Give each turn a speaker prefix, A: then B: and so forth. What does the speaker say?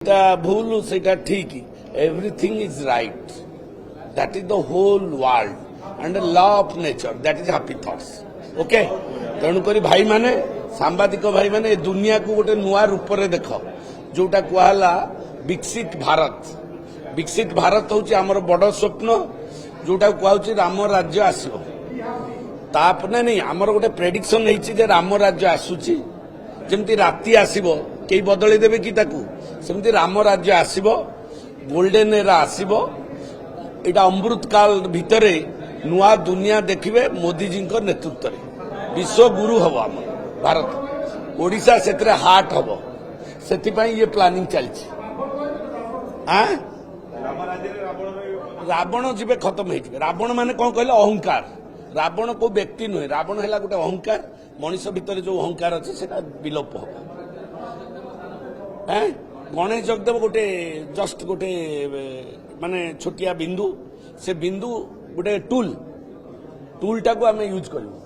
A: भूल से ठीक everything is right that is the whole world and law of nature that is happy thoughts okay तेणुक भाई माने सांबादिक भाई माने दुनिया को गोटे नुआ रूप में देख जोटा कहला विकसित भारत हूँ आमर बड़ स्वप्न जोटा कहूँ राम राज्य आसो तापने नहीं आमर गोटे प्रेडिक्शन है राम राज्य आसूची जमती राति आसब कई बदल देवे कि सेमती राम राज्य आसब गोल्डन एरा आसब एटा अमृत काल भितर नुआ दुनिया देखिए मोदी जी नेतृत्व में विश्व गुरु हम आम भारत ओडिशा से हार्ट हम से ये प्लानिंग चलती रावण जीवे खत्म हो रावण माने कौन कहले अहंकार रावण को व्यक्ति नुहे रावण है गोटे अहंकार मनीष भितर जो अहंकार अच्छे से विलोप हो गणेश जगदेव गोटे जस्ट गोटे माने छोटिया बिंदु से बिंदु गोटे टूल टाको आम यूज करूँ